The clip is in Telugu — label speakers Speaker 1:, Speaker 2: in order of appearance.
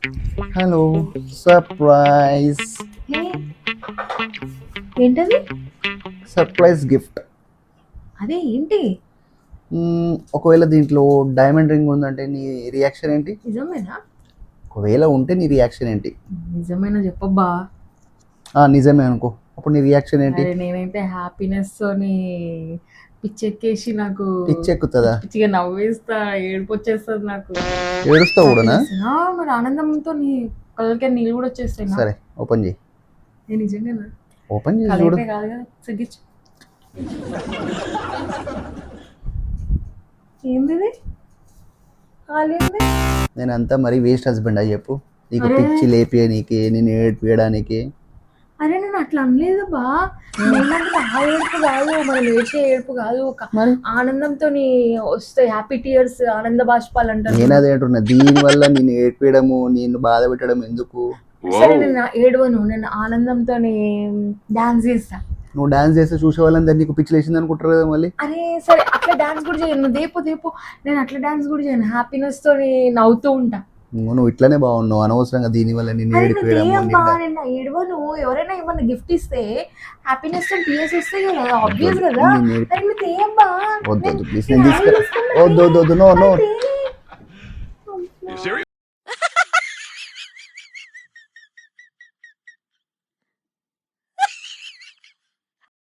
Speaker 1: Hello surprise.
Speaker 2: హే, ఏంటది?
Speaker 1: Surprise gift.
Speaker 2: అదే ఏంటి?
Speaker 1: ఒకవేళ దీంట్లో డైమండ్ రింగ్ ఉందంటే నీ రియాక్షన్ ఏంటి?
Speaker 2: నిజమేనా?
Speaker 1: ఒకవేళ ఉంటే నీ రియాక్షన్ ఏంటి?
Speaker 2: నిజమేనా చెప్పబ్బా.
Speaker 1: నిజమే అనుకో, అప్పుడు నీ రియాక్షన్ ఏంటి?
Speaker 2: అరే నేనైతే హ్యాపీనెస్ తోని పిచ్చెక్కేసి నాకు
Speaker 1: పిచ్చెక్కుతుందా?
Speaker 2: పిచ్చిగా నవ్వేస్తా, ఏడుపు వచ్చేస్తుంది నాకు.
Speaker 1: ఏడుస్తావు కూడానా?
Speaker 2: మరి ఆనందంతో నీ కళ్ళకి నీళ్ళు కూడా వచ్చేస్తాయి నాకు.
Speaker 1: సరే ఓపెన్ చేయి.
Speaker 2: నేను నిజంగా
Speaker 1: ఓపెన్ చేసి చూడు.
Speaker 2: కలైతే కాదు కదా, సిగ్గిచ్చు. ఏంది ఇది? ఖాళీ ఉంది.
Speaker 1: నేనంతా మరి వేస్ట్ హస్బెండ్ అని చెప్పు. నీకు
Speaker 2: అరే.
Speaker 1: పిచ్చి లేపియడానికి, నేను ఏడిపియడానికి.
Speaker 2: అరే నేను అట్లా అనలేదు బా. నేనంటే ఆ ఏడుపు కాదు, మనం ఏడ్చే ఏడుపు కాదు, ఒక
Speaker 1: మరి
Speaker 2: ఆనందంతో వస్తాయి హ్యాపీ టీయర్స్, ఆనంద బాష్పాలు అంటారు.
Speaker 1: నేను అదే అంటున్నా, దీనివల్ల నేను ఏడిపియడము, నిన్ను బాధ పెట్టడం ఎందుకు?
Speaker 2: సరే నేను ఏడవను, నేను ఆనందంతో డాన్స్ చేస్తా.
Speaker 1: నువ్వు డాన్స్ చేస్తే చూసే వాళ్ళందరూ నీకు పిచ్చి లేచింది అనుకుంటారు కదా మళ్ళీ.
Speaker 2: అరే సరే అట్లా డాన్స్ కూడా చేయను, దేపు నేను అట్లా డాన్స్ కూడా చేయను, హ్యాపీనెస్ తో నవ్వుతూ ఉంటా.
Speaker 1: నువ్వు ఇట్లానే బాగున్నావు, అనవసరంగా దీనివల్ల నిన్ను
Speaker 2: అరే నువ్వు
Speaker 1: ఏడిపియడము,
Speaker 2: తీయమ్మా, నేను ఏడవను. ఎవరైనా ఏమన్నా గిఫ్ట్ ఇస్తే హ్యాపీనెస్ తో టీయర్స్ వస్తాయి కదా, ఆబ్వియస్ కదా.
Speaker 1: నిన్ను ఏడిపి-
Speaker 2: అరే నువ్వు తీయమ్మా.
Speaker 1: వద్దు ప్లీజ్, నేను తీసుకు వద్దు నో నో.